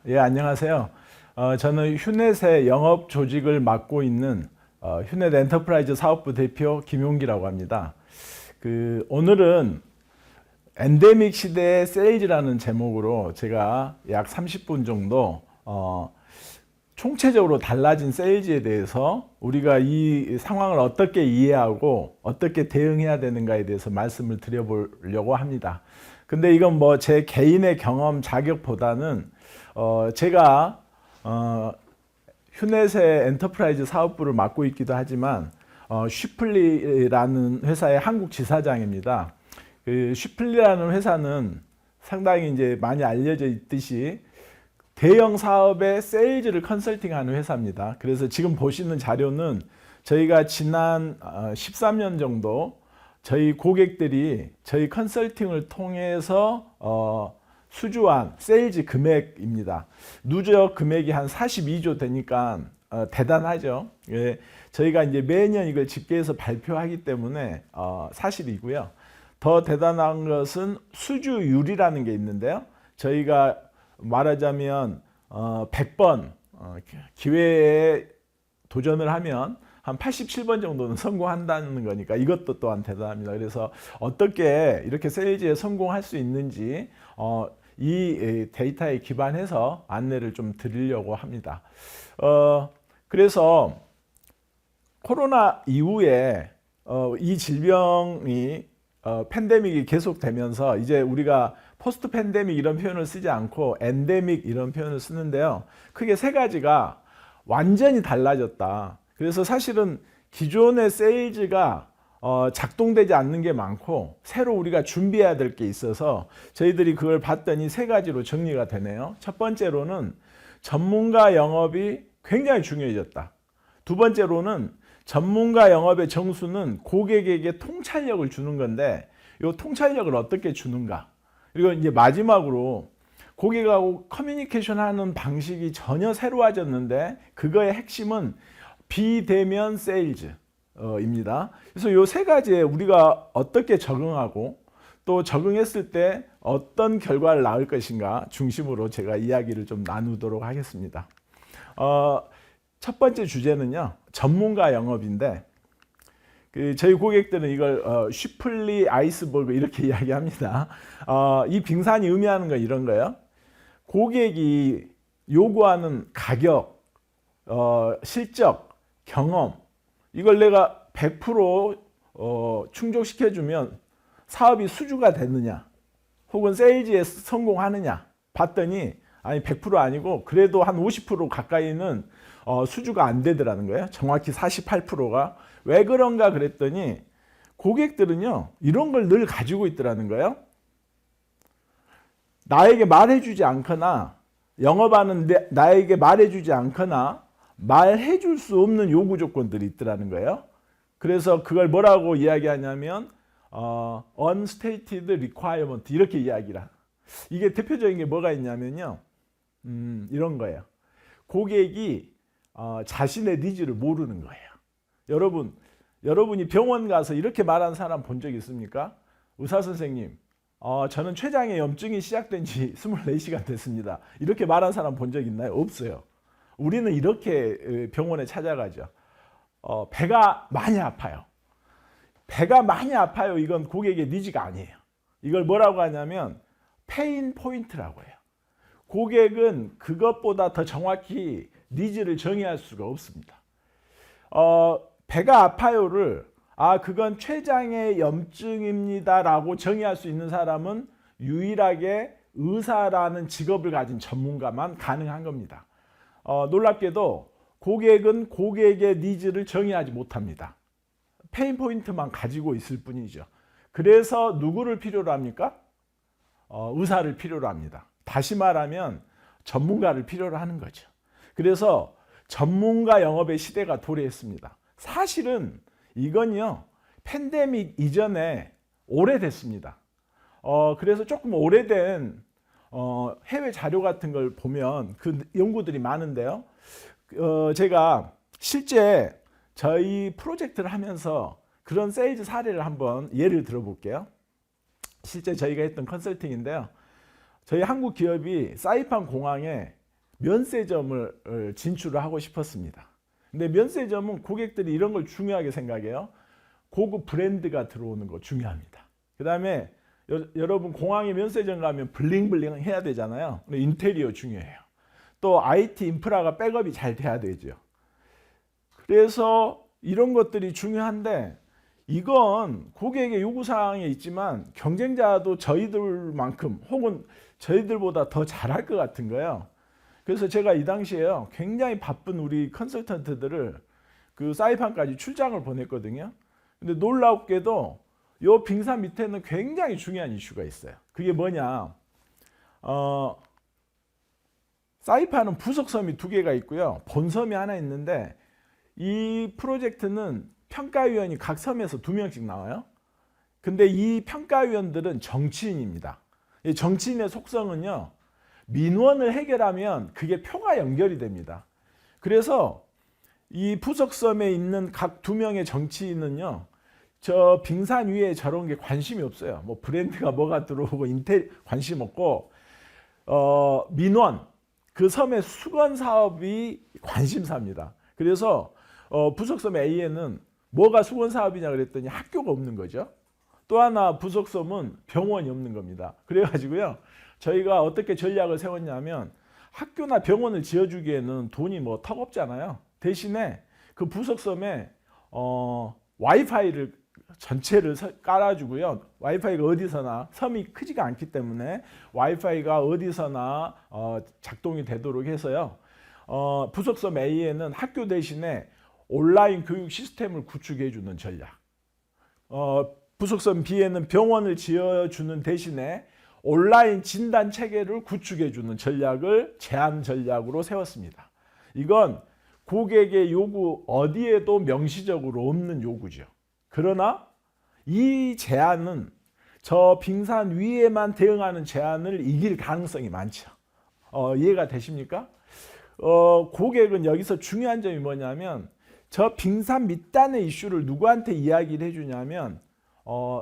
예, 안녕하세요. 저는 휴넷의 영업 조직을 맡고 있는 휴넷 엔터프라이즈 사업부 대표 김용기라고 합니다. 오늘은 엔데믹 시대의 세일즈라는 제목으로 제가 약 30분 정도 총체적으로 달라진 세일즈에 대해서 우리가 이 상황을 어떻게 이해하고 어떻게 대응해야 되는가에 대해서 말씀을 드려보려고 합니다. 근데 이건 뭐 제 개인의 경험 자격보다는 제가 휴넷의 엔터프라이즈 사업부를 맡고 있기도 하지만 쉬플리라는 회사의 한국 지사장입니다. 쉬플리라는 회사는 상당히 이제 많이 알려져 있듯이 대형 사업의 세일즈를 컨설팅하는 회사입니다. 그래서 지금 보시는 자료는 저희가 지난 13년 정도 저희 고객들이 저희 컨설팅을 통해서 수주한 세일즈 금액입니다. 누적 금액이 한 42조 되니까 대단하죠. 예, 저희가 이제 매년 이걸 집계해서 발표하기 때문에 사실이고요. 더 대단한 것은 수주율이라는 게 있는데요. 저희가 말하자면 100번 기회에 도전을 하면 한 87번 정도는 성공한다는 거니까 이것도 또한 대단합니다. 그래서 어떻게 이렇게 세일즈에 성공할 수 있는지 이 데이터에 기반해서 안내를 좀 드리려고 합니다. 그래서 코로나 이후에 이 질병이 팬데믹이 계속되면서 이제 우리가 포스트 팬데믹 이런 표현을 쓰지 않고 엔데믹 이런 표현을 쓰는데요. 크게 세 가지가 완전히 달라졌다. 그래서 사실은 기존의 세일즈가 작동되지 않는 게 많고 새로 우리가 준비해야 될 게 있어서 저희들이 그걸 봤더니 세 가지로 정리가 되네요. 첫 번째로는 전문가 영업이 굉장히 중요해졌다. 두 번째로는 전문가 영업의 정수는 고객에게 통찰력을 주는 건데 이 통찰력을 어떻게 주는가. 그리고 이제 마지막으로 고객하고 커뮤니케이션 하는 방식이 전혀 새로워졌는데 그거의 핵심은 비대면 세일즈입니다. 그래서 이 세 가지에 우리가 어떻게 적응하고 또 적응했을 때 어떤 결과를 낳을 것인가 중심으로 제가 이야기를 좀 나누도록 하겠습니다. 첫 번째 주제는요, 전문가 영업인데 저희 고객들은 이걸 쉬플리 아이스버그 이렇게 이야기합니다. 이 빙산이 의미하는 건 이런 거예요. 고객이 요구하는 가격, 실적, 경험 이걸 내가 100% 충족시켜주면 사업이 수주가 되느냐 혹은 세일즈에 성공하느냐 봤더니 아니 100% 아니고 그래도 한 50% 가까이는 수주가 안 되더라는 거예요. 정확히 48%가. 왜 그런가 그랬더니 고객들은요 이런 걸 늘 가지고 있더라는 거예요. 나에게 말해주지 않거나 영업하는 나에게 말해주지 않거나 말해줄 수 없는 요구 조건들이 있더라는 거예요. 그래서 그걸 뭐라고 이야기하냐면 unstated requirement 이렇게 이야기라. 이게 대표적인 게 뭐가 있냐면요. 이런 거예요. 고객이 자신의 니즈를 모르는 거예요. 여러분이 병원 가서 이렇게 말하는 사람 본 적 있습니까? 의사 선생님, 저는 췌장에 염증이 시작된 지 24시간 됐습니다. 이렇게 말하는 사람 본 적 있나요? 없어요. 우리는 이렇게 병원에 찾아가죠. 배가 많이 아파요. 배가 많이 아파요. 이건 고객의 니즈가 아니에요. 이걸 뭐라고 하냐면 페인 포인트라고 해요. 고객은 그것보다 더 정확히 니즈를 정의할 수가 없습니다. 배가 아파요를 그건 췌장의 염증입니다 라고 정의할 수 있는 사람은 유일하게 의사라는 직업을 가진 전문가만 가능한 겁니다. 놀랍게도 고객은 고객의 니즈를 정의하지 못합니다. 페인 포인트만 가지고 있을 뿐이죠. 그래서 누구를 필요로 합니까? 의사를 필요로 합니다. 다시 말하면 전문가를 필요로 하는 거죠. 그래서 전문가 영업의 시대가 도래했습니다. 사실은 이건요 팬데믹 이전에 오래됐습니다. 그래서 조금 오래된 해외 자료 같은 걸 보면 그 연구들이 많은데요. 제가 실제 저희 프로젝트를 하면서 그런 세일즈 사례를 한번 예를 들어볼게요. 실제 저희가 했던 컨설팅인데요. 저희 한국 기업이 사이판 공항에 면세점을 진출을 하고 싶었습니다. 근데 면세점은 고객들이 이런 걸 중요하게 생각해요. 고급 브랜드가 들어오는 거 중요합니다. 그 다음에 여러분 공항에 면세점 가면 블링블링 해야 되잖아요. 인테리어 중요해요. 또 IT 인프라가 백업이 잘 돼야 되죠. 그래서 이런 것들이 중요한데 이건 고객의 요구사항에 있지만 경쟁자도 저희들만큼 혹은 저희들보다 더 잘할 것 같은 거예요. 그래서 제가 이 당시에요 굉장히 바쁜 우리 컨설턴트들을 그 사이판까지 출장을 보냈거든요. 근데 놀랍게도 요 빙산 밑에는 굉장히 중요한 이슈가 있어요. 그게 뭐냐? 사이판은 부속섬이 2개가 있고요. 본섬이 하나 있는데 이 프로젝트는 평가위원이 각 섬에서 2명씩 나와요. 근데 이 평가위원들은 정치인입니다. 이 정치인의 속성은요. 민원을 해결하면 그게 표가 연결이 됩니다. 그래서 이 부속섬에 있는 각 2명의 정치인은요. 저 빙산 위에 저런 게 관심이 없어요. 뭐 브랜드가 뭐가 들어오고 관심 없고 민원, 그 섬의 수건 사업이 관심사입니다. 그래서 부속섬 A에는 뭐가 수건 사업이냐 그랬더니 학교가 없는 거죠. 또 하나 부속섬은 병원이 없는 겁니다. 그래가지고요. 저희가 어떻게 전략을 세웠냐면 학교나 병원을 지어주기에는 돈이 뭐 턱없잖아요. 대신에 그 부속섬에 와이파이를 전체를 깔아주고요. 와이파이가 어디서나 섬이 크지가 않기 때문에 와이파이가 어디서나 작동이 되도록 해서요. 부속섬 A에는 학교 대신에 온라인 교육 시스템을 구축해주는 전략. 부속섬 B에는 병원을 지어주는 대신에 온라인 진단 체계를 구축해주는 전략을 제한 전략으로 세웠습니다. 이건 고객의 요구 어디에도 명시적으로 없는 요구죠. 그러나 이 제안은 저 빙산 위에만 대응하는 제안을 이길 가능성이 많죠. 이해가 되십니까? 고객은 여기서 중요한 점이 뭐냐면 저 빙산 밑단의 이슈를 누구한테 이야기를 해주냐면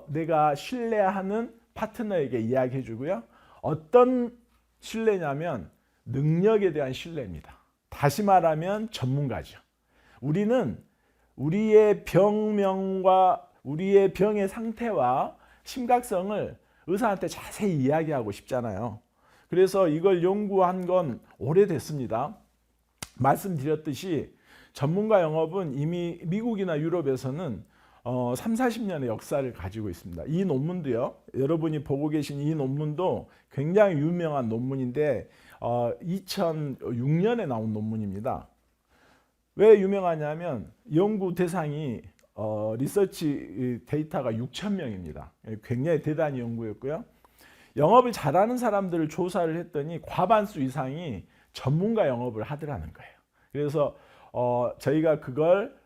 내가 신뢰하는 파트너에게 이야기해 주고요. 어떤 신뢰냐면 능력에 대한 신뢰입니다. 다시 말하면 전문가죠. 우리는 우리의 병명과 우리의 병의 상태와 심각성을 의사한테 자세히 이야기하고 싶잖아요. 그래서 이걸 연구한 건 오래됐습니다. 말씀드렸듯이 전문가 영업은 이미 미국이나 유럽에서는 3, 40년의 역사를 가지고 있습니다. 이 논문도요. 여러분이 보고 계신 이 논문도 굉장히 유명한 논문인데 2006년에 나온 논문입니다. 왜 유명하냐면 연구 대상이 리서치 데이터가 6,000명입니다. 굉장히 대단히 연구였고요. 영업을 잘하는 사람들을 조사를 했더니 과반수 이상이 전문가 영업을 하더라는 거예요. 그래서 저희가 그걸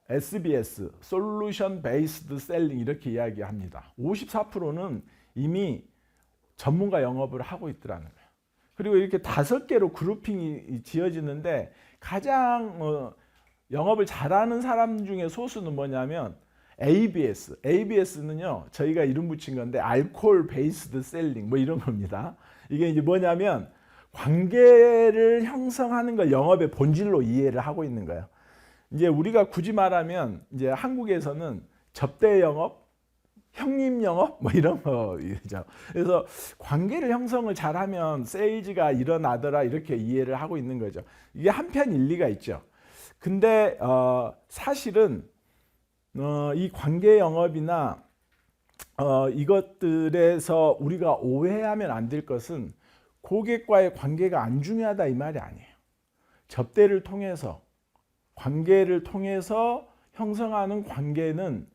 SBS, Solution Based Selling 이렇게 이야기합니다. 54%는 이미 전문가 영업을 하고 있더라는 거예요. 그리고 이렇게 5개로 그룹핑이 지어지는데 가장 영업을 잘하는 사람 중에 소수는 뭐냐면 ABS. ABS는요, 저희가 이름 붙인 건데 알코올 베이스드 셀링 뭐 이런 겁니다. 이게 이제 뭐냐면 관계를 형성하는 걸 영업의 본질로 이해를 하고 있는 거예요. 이제 우리가 굳이 말하면 이제 한국에서는 접대 영업, 형님 영업 뭐 이런 거죠. 그래서 관계를 형성을 잘하면 세일즈가 일어나더라 이렇게 이해를 하고 있는 거죠. 이게 한편 일리가 있죠. 근데 사실은 이 관계 영업이나 이것들에서 우리가 오해하면 안 될 것은 고객과의 관계가 안 중요하다 이 말이 아니에요. 접대를 통해서 관계를 통해서 형성하는 관계는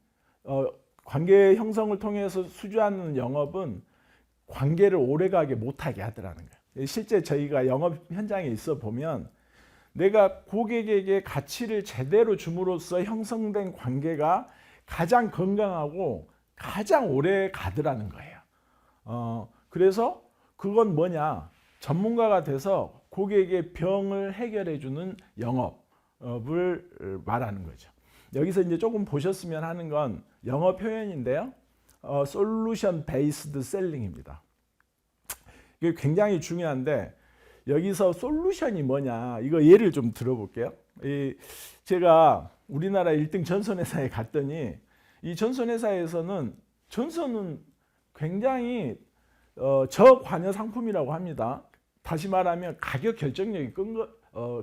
관계 형성을 통해서 수주하는 영업은 관계를 오래가게 못하게 하더라는 거예요. 실제 저희가 영업 현장에 있어 보면 내가 고객에게 가치를 제대로 줌으로써 형성된 관계가 가장 건강하고 가장 오래 가더라는 거예요. 그래서 그건 뭐냐? 전문가가 돼서 고객의 병을 해결해 주는 영업을 말하는 거죠. 여기서 이제 조금 보셨으면 하는 건 영어 표현인데요. 솔루션 베이스드 셀링입니다. 이게 굉장히 중요한데 여기서 솔루션이 뭐냐 이거 예를 좀 들어볼게요. 제가 우리나라 1등 전선회사에 갔더니 이 전선회사에서는 전선은 굉장히 저관여 상품이라고 합니다. 다시 말하면 가격 결정력이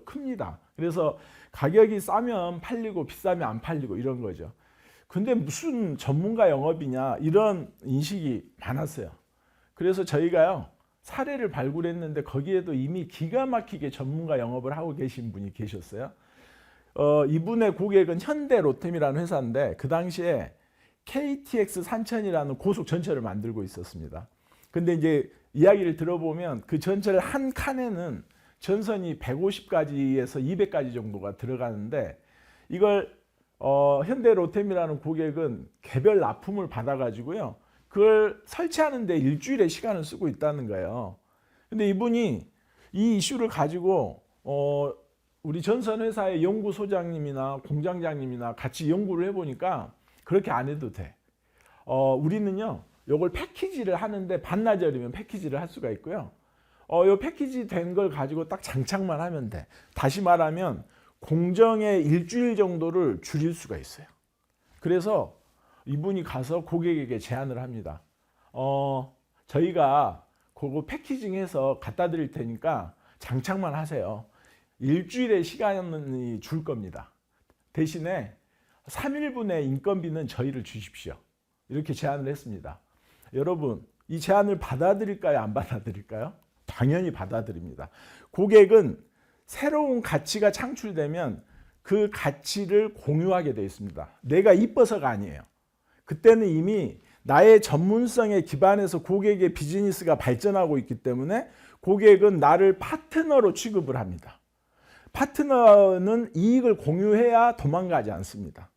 큽니다. 그래서 가격이 싸면 팔리고 비싸면 안 팔리고 이런 거죠. 근데 무슨 전문가 영업이냐 이런 인식이 많았어요. 그래서 저희가요 사례를 발굴했는데 거기에도 이미 기가 막히게 전문가 영업을 하고 계신 분이 계셨어요. 이분의 고객은 현대 로템이라는 회사인데 그 당시에 KTX 산천이라는 고속 전철을 만들고 있었습니다. 근데 이제 이야기를 들어보면 그 전철 한 칸에는 전선이 150가지에서 200가지 정도가 들어가는데 이걸 현대 로템이라는 고객은 개별 납품을 받아가지고요. 그걸 설치하는데 일주일의 시간을 쓰고 있다는 거예요. 근데 이분이 이 이슈를 가지고 우리 전선회사의 연구소장님이나 공장장님이나 같이 연구를 해보니까 그렇게 안 해도 돼. 우리는요, 요걸 패키지를 하는데 반나절이면 패키지를 할 수가 있고요. 요 패키지 된 걸 가지고 딱 장착만 하면 돼. 다시 말하면 공정의 일주일 정도를 줄일 수가 있어요. 그래서 이분이 가서 고객에게 제안을 합니다. 저희가 그거 패키징해서 갖다 드릴 테니까 장착만 하세요. 일주일의 시간이 줄 겁니다. 대신에 3일분의 인건비는 저희를 주십시오. 이렇게 제안을 했습니다. 여러분, 이 제안을 받아들일까요? 안 받아들일까요? 당연히 받아들입니다. 고객은 새로운 가치가 창출되면 그 가치를 공유하게 되어 있습니다. 내가 이뻐서가 아니에요. 그때는 이미 나의 전문성에 기반해서 고객의 비즈니스가 발전하고 있기 때문에 고객은 나를 파트너로 취급을 합니다. 파트너는 이익을 공유해야 도망가지 않습니다.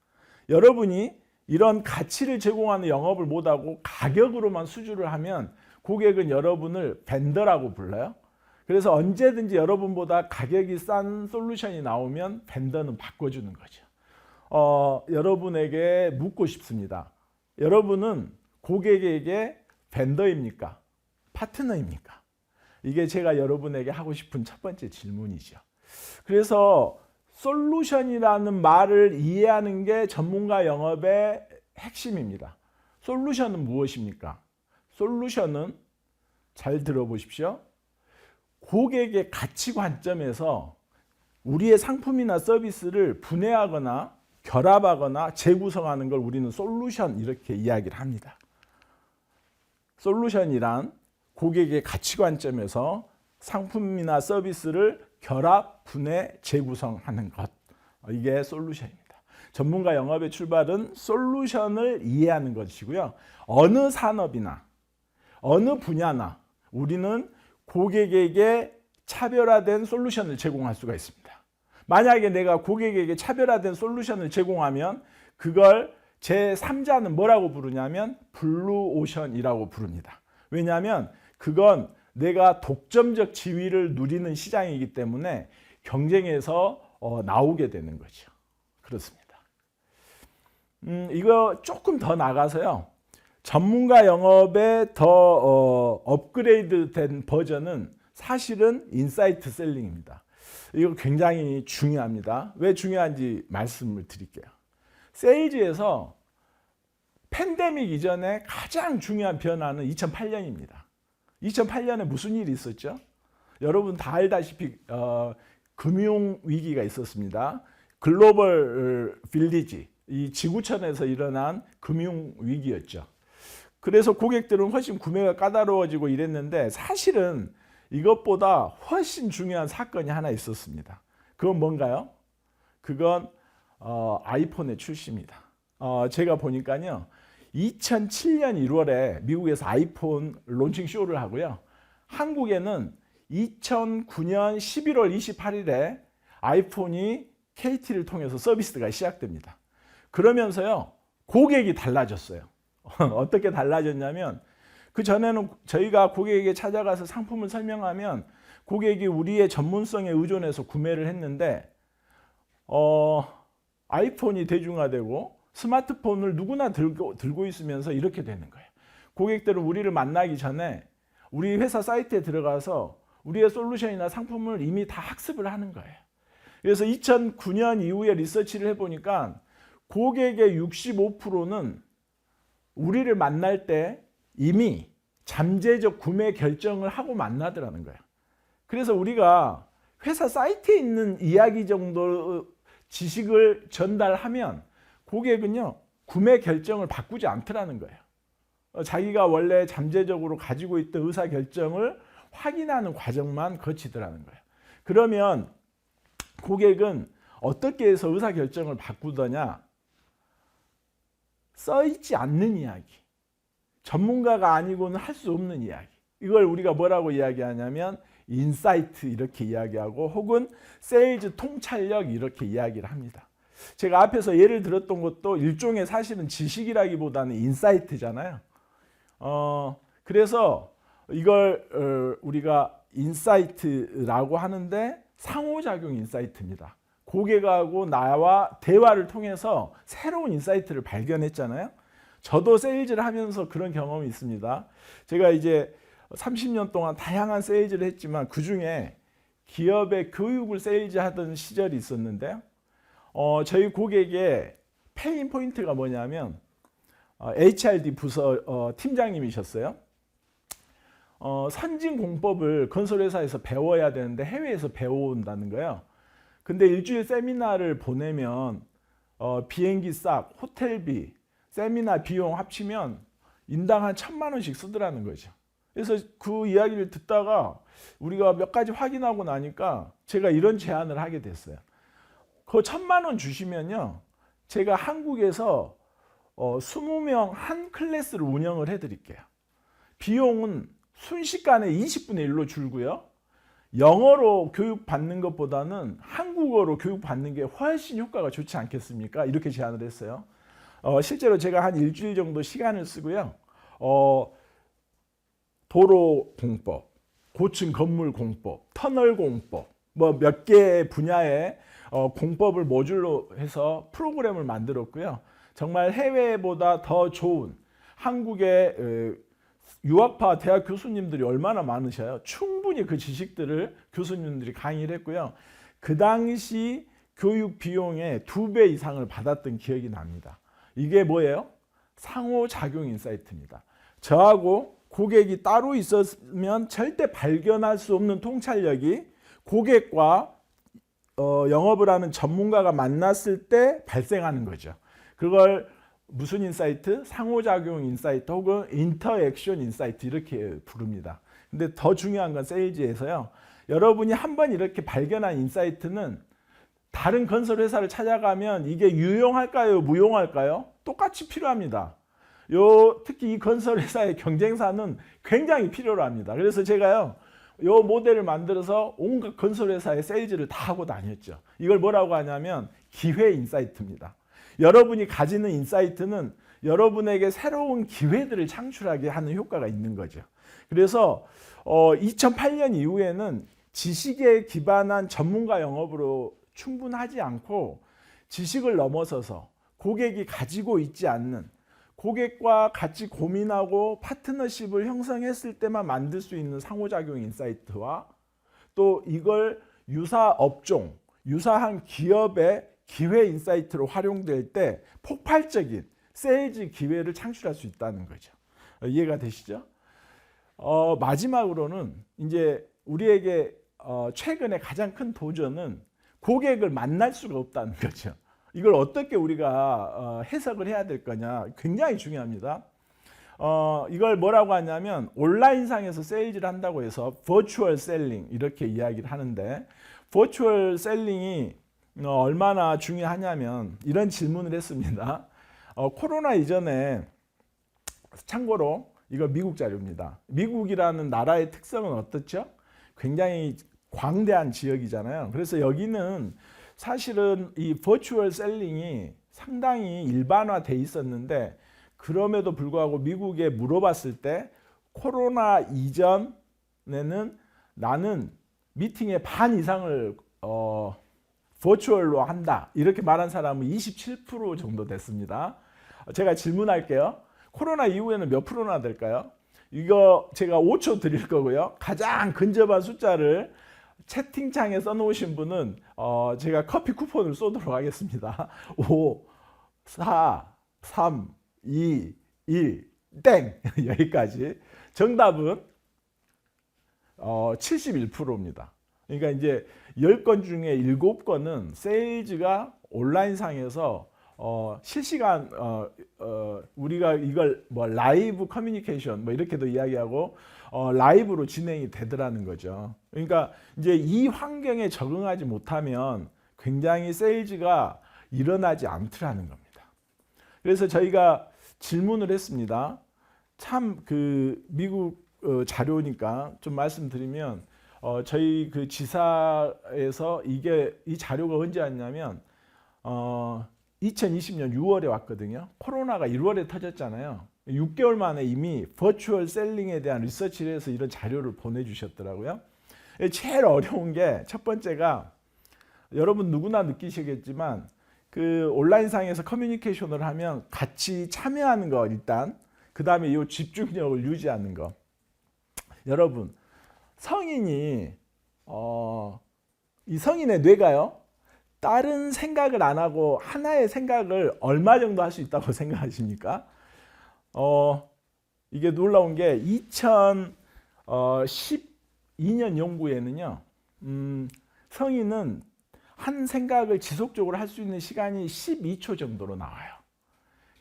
여러분이 이런 가치를 제공하는 영업을 못하고 가격으로만 수주를 하면 고객은 여러분을 벤더라고 불러요. 그래서 언제든지 여러분보다 가격이 싼 솔루션이 나오면 벤더는 바꿔주는 거죠. 여러분에게 묻고 싶습니다. 여러분은 고객에게 벤더입니까? 파트너입니까? 이게 제가 여러분에게 하고 싶은 첫 번째 질문이죠. 그래서 솔루션이라는 말을 이해하는 게 전문가 영업의 핵심입니다. 솔루션은 무엇입니까? 솔루션은 잘 들어보십시오. 고객의 가치 관점에서 우리의 상품이나 서비스를 분해하거나 결합하거나 재구성하는 걸 우리는 솔루션 이렇게 이야기를 합니다. 솔루션이란 고객의 가치 관점에서 상품이나 서비스를 결합, 분해, 재구성하는 것. 이게 솔루션입니다. 전문가 영업의 출발은 솔루션을 이해하는 것이고요. 어느 산업이나 어느 분야나 우리는 고객에게 차별화된 솔루션을 제공할 수가 있습니다. 만약에 내가 고객에게 차별화된 솔루션을 제공하면 그걸 제3자는 뭐라고 부르냐면 블루오션이라고 부릅니다. 왜냐하면 그건 내가 독점적 지위를 누리는 시장이기 때문에 경쟁에서 나오게 되는 거죠. 그렇습니다. 이거 조금 더 나가서요. 전문가 영업의 더 업그레이드 된 버전은 사실은 인사이트 셀링입니다. 이거 굉장히 중요합니다. 왜 중요한지 말씀을 드릴게요. 세일즈에서 팬데믹 이전에 가장 중요한 변화는 2008년입니다. 2008년에 무슨 일이 있었죠? 여러분 다 알다시피 금융 위기가 있었습니다. 글로벌 빌리지, 이 지구촌에서 일어난 금융 위기였죠. 그래서 고객들은 훨씬 구매가 까다로워지고 이랬는데 사실은 이것보다 훨씬 중요한 사건이 하나 있었습니다. 그건 뭔가요? 그건 아이폰의 출시입니다. 제가 보니까요. 2007년 1월에 미국에서 아이폰 론칭 쇼를 하고요. 한국에는 2009년 11월 28일에 아이폰이 KT를 통해서 서비스가 시작됩니다. 그러면서요. 고객이 달라졌어요. 어떻게 달라졌냐면 그 전에는 저희가 고객에게 찾아가서 상품을 설명하면 고객이 우리의 전문성에 의존해서 구매를 했는데 아이폰이 대중화되고 스마트폰을 누구나 들고 있으면서 이렇게 되는 거예요. 고객들은 우리를 만나기 전에 우리 회사 사이트에 들어가서 우리의 솔루션이나 상품을 이미 다 학습을 하는 거예요. 그래서 2009년 이후에 리서치를 해보니까 고객의 65%는 우리를 만날 때 이미 잠재적 구매 결정을 하고 만나더라는 거예요. 그래서 우리가 회사 사이트에 있는 이야기 정도 지식을 전달하면 고객은요, 구매 결정을 바꾸지 않더라는 거예요. 자기가 원래 잠재적으로 가지고 있던 의사 결정을 확인하는 과정만 거치더라는 거예요. 그러면 고객은 어떻게 해서 의사 결정을 바꾸더냐? 써있지 않는 이야기, 전문가가 아니고는 할 수 없는 이야기, 이걸 우리가 뭐라고 이야기하냐면 인사이트 이렇게 이야기하고, 혹은 세일즈 통찰력 이렇게 이야기를 합니다. 제가 앞에서 예를 들었던 것도 일종의 사실은 지식이라기보다는 인사이트잖아요. 그래서 이걸 우리가 인사이트라고 하는데 상호작용 인사이트입니다. 고객하고 나와 대화를 통해서 새로운 인사이트를 발견했잖아요. 저도 세일즈를 하면서 그런 경험이 있습니다. 제가 이제 30년 동안 다양한 세일즈를 했지만 그중에 기업의 교육을 세일즈 하던 시절이 있었는데요. 저희 고객의 페인 포인트가 뭐냐면 HRD 부서 팀장님이셨어요. 선진 공법을 건설회사에서 배워야 되는데 해외에서 배워온다는 거예요. 근데 일주일 세미나를 보내면 비행기 싹, 호텔비, 세미나 비용 합치면 인당 한 1,000만 원씩 쓰더라는 거죠. 그래서 그 이야기를 듣다가 우리가 몇 가지 확인하고 나니까 제가 이런 제안을 하게 됐어요. 그 1,000만 원 주시면요, 제가 한국에서 20명 한 클래스를 운영을 해드릴게요. 비용은 순식간에 20분의 1로 줄고요. 영어로 교육받는 것보다는 한국어로 교육받는 게 훨씬 효과가 좋지 않겠습니까? 이렇게 제안을 했어요. 실제로 제가 한 일주일 정도 시간을 쓰고요. 도로 공법, 고층 건물 공법, 터널 공법, 뭐 몇 개 분야의 공법을 모듈로 해서 프로그램을 만들었고요. 정말 해외보다 더 좋은 한국의 유학파 대학 교수님들이 얼마나 많으셔요. 충분히 그 지식들을 교수님들이 강의를 했고요. 그 당시 교육 비용의 2배 이상을 받았던 기억이 납니다. 이게 뭐예요? 상호작용 인사이트입니다. 저하고 고객이 따로 있었으면 절대 발견할 수 없는 통찰력이 고객과 영업을 하는 전문가가 만났을 때 발생하는 거죠. 그걸 무슨 인사이트? 상호작용 인사이트 혹은 인터액션 인사이트 이렇게 부릅니다. 근데 더 중요한 건 세일즈에서요, 여러분이 한번 이렇게 발견한 인사이트는 다른 건설 회사를 찾아가면 이게 유용할까요? 무용할까요? 똑같이 필요합니다. 특히 이 건설 회사의 경쟁사는 굉장히 필요로 합니다. 그래서 제가요, 요 모델을 만들어서 온갖 건설 회사의 세일즈를 다 하고 다녔죠. 이걸 뭐라고 하냐면 기회 인사이트입니다. 여러분이 가지는 인사이트는 여러분에게 새로운 기회들을 창출하게 하는 효과가 있는 거죠. 그래서 2008년 이후에는 지식에 기반한 전문가 영업으로 충분하지 않고 지식을 넘어서서 고객이 가지고 있지 않는, 고객과 같이 고민하고 파트너십을 형성했을 때만 만들 수 있는 상호작용 인사이트와 또 이걸 유사 업종, 유사한 기업의 기회 인사이트로 활용될 때 폭발적인 세일즈 기회를 창출할 수 있다는 거죠. 이해가 되시죠? 마지막으로는 이제 우리에게 최근에 가장 큰 도전은 고객을 만날 수가 없다는 거죠. 이걸 어떻게 우리가 해석을 해야 될 거냐, 굉장히 중요합니다. 이걸 뭐라고 하냐면 온라인상에서 세일즈를 한다고 해서 버추얼 셀링 이렇게 이야기를 하는데, 버추얼 셀링이 얼마나 중요하냐면 이런 질문을 했습니다. 코로나 이전에, 참고로 이거 미국 자료입니다. 미국이라는 나라의 특성은 어떻죠? 굉장히 광대한 지역이잖아요. 그래서 여기는 사실은 이 버추얼 셀링이 상당히 일반화돼 있었는데, 그럼에도 불구하고 미국에 물어봤을 때 코로나 이전에는 나는 미팅의 반 이상을 버추얼로 한다 이렇게 말한 사람은 27% 정도 됐습니다. 제가 질문할게요. 코로나 이후에는 몇 프로나 될까요? 이거 제가 5초 드릴 거고요. 가장 근접한 숫자를 채팅창에 써놓으신 분은 제가 커피 쿠폰을 쏘도록 하겠습니다. 5, 4, 3, 2, 1, 땡! 여기까지. 정답은 71%입니다. 그러니까 이제 10건 중에 7건은 세일즈가 온라인상에서 실시간 우리가 이걸 뭐 라이브 커뮤니케이션 뭐 이렇게도 이야기하고 라이브로 진행이 되더라는 거죠. 그러니까 이제 이 환경에 적응하지 못하면 굉장히 세일즈가 일어나지 않더라는 겁니다. 그래서 저희가 질문을 했습니다. 참 그 미국 자료니까 좀 말씀드리면 저희 그 지사에서 이 자료가 언제 왔냐면 2020년 6월에 왔거든요. 코로나가 1월에 터졌잖아요. 6개월 만에 이미 버추얼 셀링에 대한 리서치를 해서 이런 자료를 보내주셨더라고요. 제일 어려운 게 첫 번째가 여러분 누구나 느끼시겠지만 그 온라인상에서 커뮤니케이션을 하면 같이 참여하는 거 일단 그 다음에 이 집중력을 유지하는 거. 여러분 성인이 이 성인의 뇌가요. 다른 생각을 안 하고 하나의 생각을 얼마 정도 할 수 있다고 생각하십니까? 이게 놀라운 게 2012년 연구에는요. 성인은 한 생각을 지속적으로 할 수 있는 시간이 12초 정도로 나와요.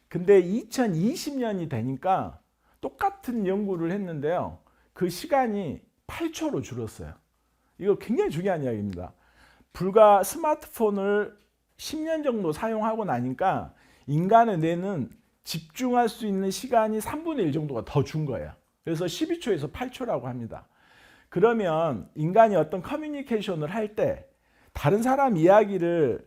근데 2020년이 되니까 똑같은 연구를 했는데요. 그 시간이 8초로 줄었어요. 이거 굉장히 중요한 이야기입니다. 불과 스마트폰을 10년 정도 사용하고 나니까 인간의 뇌는 집중할 수 있는 시간이 3분의 1 정도가 더 준 거예요. 그래서 12초에서 8초라고 합니다. 그러면 인간이 어떤 커뮤니케이션을 할 때 다른 사람 이야기를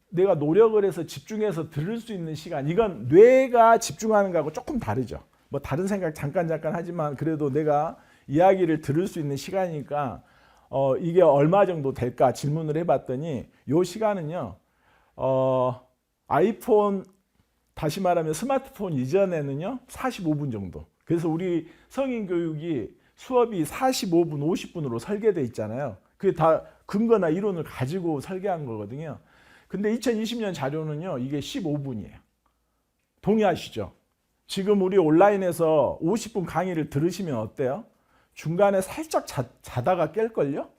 내가 노력을 해서 집중해서 들을 수 있는 시간, 이건 뇌가 집중하는 거하고 조금 다르죠. 뭐 다른 생각 잠깐 하지만 그래도 내가 이야기를 들을 수 있는 시간이니까 이게 얼마 정도 될까 질문을 해봤더니 이 시간은요. 아이폰 다시 말하면 스마트폰 이전에는요 45분 정도. 그래서 우리 성인 교육이 수업이 45분, 50분으로 설계되어 있잖아요. 그게 다 근거나 이론을 가지고 설계한 거거든요. 근데 2020년 자료는요, 이게 15분이에요. 동의하시죠? 지금 우리 온라인에서 50분 강의를 들으시면 어때요? 중간에 살짝 자다가 깰걸요?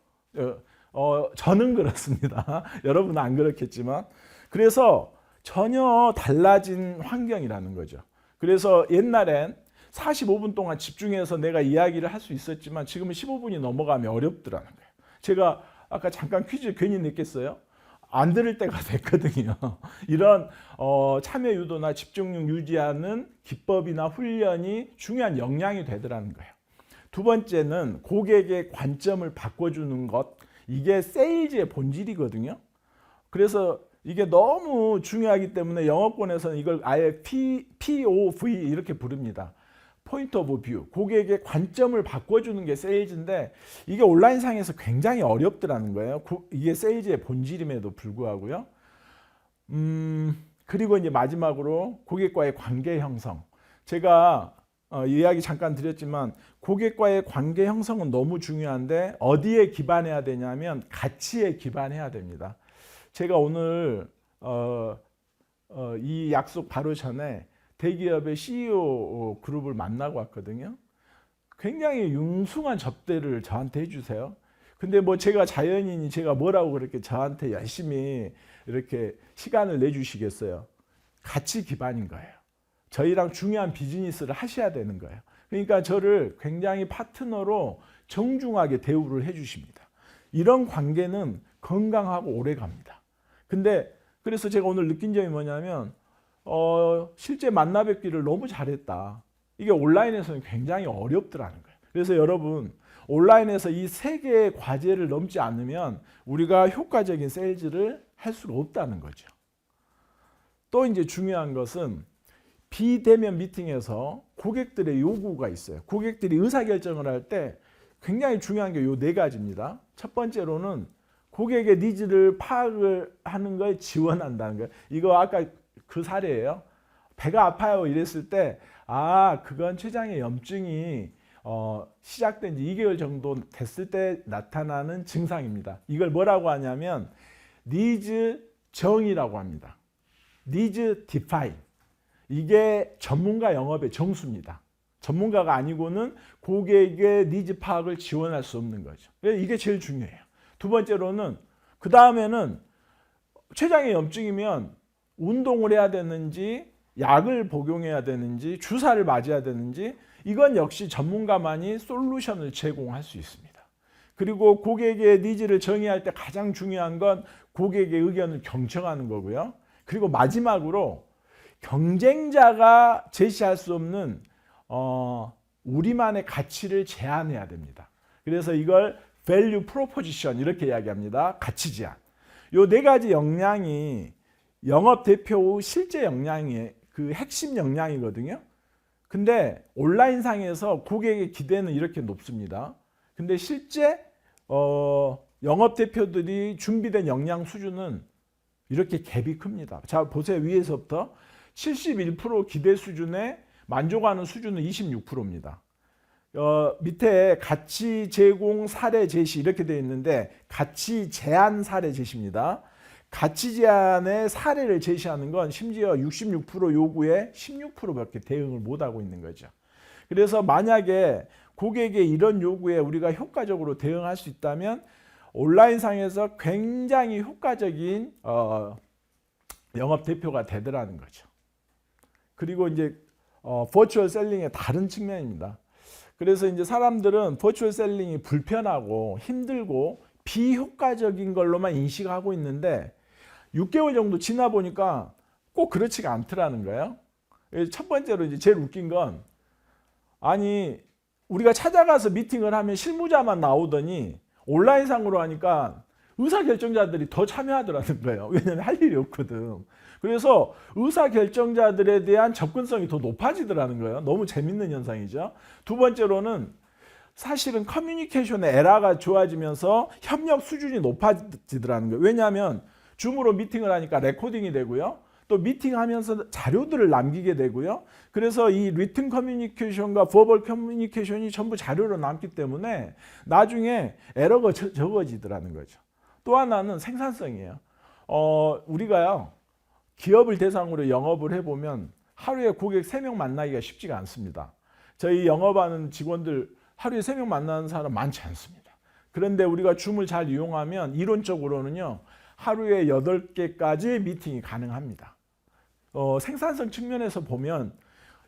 저는 그렇습니다. 여러분은 안 그렇겠지만. 그래서 전혀 달라진 환경이라는 거죠. 그래서 옛날엔 45분 동안 집중해서 내가 이야기를 할 수 있었지만 지금은 15분이 넘어가면 어렵더라는 거예요. 제가 아까 잠깐 퀴즈 괜히 냈겠어요? 안 들을 때가 됐거든요. 이런 참여 유도나 집중력 유지하는 기법이나 훈련이 중요한 역량이 되더라는 거예요. 두 번째는 고객의 관점을 바꿔주는 것. 이게 세일즈의 본질이거든요. 그래서 이게 너무 중요하기 때문에 영어권에서는 이걸 아예 POV 이렇게 부릅니다. 포인트 오브 뷰. 고객의 관점을 바꿔주는 게 세일즈인데 이게 온라인상에서 굉장히 어렵더라는 거예요. 이게 세일즈의 본질임에도 불구하고요. 그리고 이제 마지막으로 고객과의 관계 형성. 제가 이야기 잠깐 드렸지만 고객과의 관계 형성은 너무 중요한데 어디에 기반해야 되냐면 가치에 기반해야 됩니다. 제가 오늘 이 약속 바로 전에 대기업의 CEO 그룹을 만나고 왔거든요. 굉장히 융숭한 접대를 저한테 해주세요. 근데 뭐 제가 자연인이 제가 뭐라고 그렇게 저한테 열심히 이렇게 시간을 내주시겠어요. 가치 기반인 거예요. 저희랑 중요한 비즈니스를 하셔야 되는 거예요. 그러니까 저를 굉장히 파트너로 정중하게 대우를 해주십니다. 이런 관계는 건강하고 오래 갑니다. 근데 그래서 제가 오늘 느낀 점이 뭐냐면 실제 만나 뵙기를 너무 잘했다. 이게 온라인에서는 굉장히 어렵더라는 거예요. 그래서 여러분 온라인에서 이 세 개의 과제를 넘지 않으면 우리가 효과적인 세일즈를 할 수가 없다는 거죠. 또 이제 중요한 것은 비대면 미팅에서 고객들의 요구가 있어요. 고객들이 의사결정을 할 때 굉장히 중요한 게 요 네 가지입니다. 첫 번째로는 고객의 니즈를 파악을 하는 걸 지원한다는 거예요. 이거 아까 그 사례예요. 배가 아파요 이랬을 때 그건 췌장의 염증이 시작된 지 2개월 정도 됐을 때 나타나는 증상입니다. 이걸 뭐라고 하냐면 needs 정의라고 합니다. needs define. 이게 전문가 영업의 정수입니다. 전문가가 아니고는 고객의 니즈 파악을 지원할 수 없는 거죠. 이게 제일 중요해요. 두 번째로는 그 다음에는 췌장의 염증이면 운동을 해야 되는지 약을 복용해야 되는지 주사를 맞아야 되는지 이건 역시 전문가만이 솔루션을 제공할 수 있습니다. 그리고 고객의 니즈를 정의할 때 가장 중요한 건 고객의 의견을 경청하는 거고요. 그리고 마지막으로 경쟁자가 제시할 수 없는 우리만의 가치를 제안해야 됩니다. 그래서 이걸 value proposition 이렇게 이야기합니다. 가치 제안. 요 네 가지 역량이 영업 대표의 실제 역량의 그 핵심 역량이거든요. 근데 온라인상에서 고객의 기대는 이렇게 높습니다. 근데 실제 영업 대표들이 준비된 역량 수준은 이렇게 갭이 큽니다. 자, 보세요. 위에서부터 71% 기대 수준에 만족하는 수준은 26%입니다. 밑에 가치 제공 사례 제시 이렇게 되어 있는데 가치 제안 사례 제시입니다. 가치 제안의 사례를 제시하는 건 심지어 66% 요구에 16%밖에 대응을 못하고 있는 거죠. 그래서 만약에 고객의 이런 요구에 우리가 효과적으로 대응할 수 있다면 온라인상에서 굉장히 효과적인 영업 대표가 되더라는 거죠. 그리고 이제 버추얼 셀링의 다른 측면입니다. 그래서 이제 사람들은 버추얼 셀링이 불편하고 힘들고 비효과적인 걸로만 인식하고 있는데 6개월 정도 지나 보니까 꼭 그렇지가 않더라는 거예요. 첫 번째로 이제 제일 웃긴 건 아니 우리가 찾아가서 미팅을 하면 실무자만 나오더니 온라인상으로 하니까 의사결정자들이 더 참여하더라는 거예요. 왜냐하면 할 일이 없거든. 그래서 의사결정자들에 대한 접근성이 더 높아지더라는 거예요. 너무 재밌는 현상이죠. 두 번째로는 사실은 커뮤니케이션의 에라가 좋아지면서 협력 수준이 높아지더라는 거예요. 왜냐하면 줌으로 미팅을 하니까 레코딩이 되고요. 또 미팅하면서 자료들을 남기게 되고요. 그래서 이 리튼 커뮤니케이션과 버벌 커뮤니케이션이 전부 자료로 남기 때문에 나중에 에러가 적어지더라는 거죠. 또 하나는 생산성이에요. 우리가요. 기업을 대상으로 영업을 해보면 하루에 고객 3명 만나기가 쉽지가 않습니다. 저희 영업하는 직원들 하루에 3명 만나는 사람 많지 않습니다. 그런데 우리가 줌을 잘 이용하면 이론적으로는요. 하루에 8개까지 미팅이 가능합니다. 생산성 측면에서 보면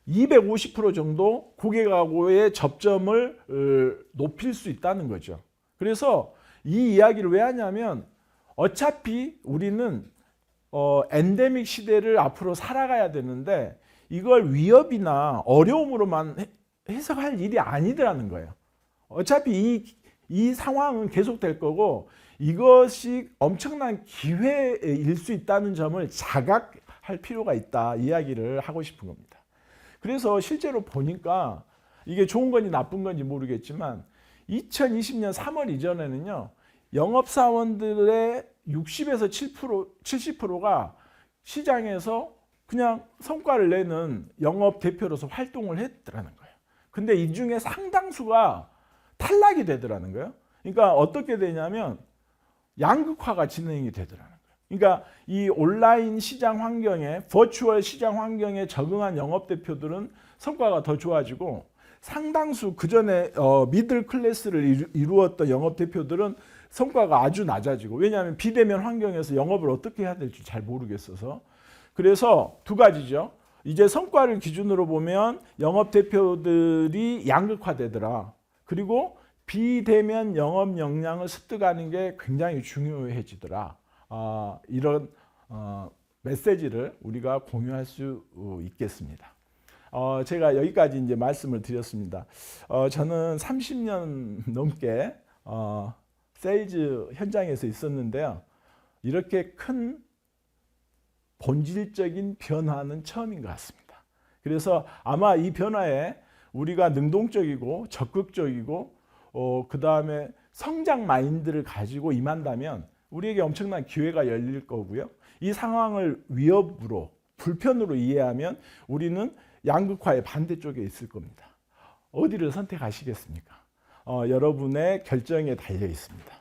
250% 정도 고객하고의 접점을 높일 수 있다는 거죠. 그래서 이 이야기를 왜 하냐면 어차피 우리는 엔데믹 시대를 앞으로 살아가야 되는데 이걸 위협이나 어려움으로만 해석할 일이 아니더라는 거예요. 어차피 이 상황은 계속될 거고 이것이 엄청난 기회일 수 있다는 점을 자각할 필요가 있다 이야기를 하고 싶은 겁니다. 그래서 실제로 보니까 이게 좋은 건지 나쁜 건지 모르겠지만 2020년 3월 이전에는요. 영업사원들의 60에서 70%가 시장에서 그냥 성과를 내는 영업 대표로서 활동을 했더라는 거예요. 근데 이 중에 상당수가 탈락이 되더라는 거예요. 그러니까 어떻게 되냐면 양극화가 진행이 되더라는 거예요. 그러니까 이 온라인 시장 환경에 버추얼 시장 환경에 적응한 영업 대표들은 성과가 더 좋아지고 상당수 그전에 미들 클래스를 이루었던 영업 대표들은 성과가 아주 낮아지고 왜냐하면 비대면 환경에서 영업을 어떻게 해야 될지 잘 모르겠어서 그래서 두 가지죠. 이제 성과를 기준으로 보면 영업 대표들이 양극화되더라. 그리고 비대면 영업 역량을 습득하는 게 굉장히 중요해지더라. 이런 메시지를 우리가 공유할 수 있겠습니다. 제가 여기까지 이제 말씀을 드렸습니다. 저는 30년 넘게 세일즈 현장에서 있었는데요. 이렇게 큰 본질적인 변화는 처음인 것 같습니다. 그래서 아마 이 변화에 우리가 능동적이고 적극적이고 그 다음에 성장 마인드를 가지고 임한다면 우리에게 엄청난 기회가 열릴 거고요. 이 상황을 위협으로 불편으로 이해하면 우리는 양극화의 반대쪽에 있을 겁니다. 어디를 선택하시겠습니까? 여러분의 결정에 달려 있습니다.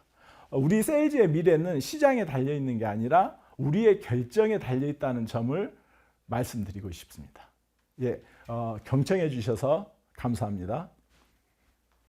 우리 세일즈의 미래는 시장에 달려 있는 게 아니라 우리의 결정에 달려 있다는 점을 말씀드리고 싶습니다. 예, 경청해 주셔서 감사합니다.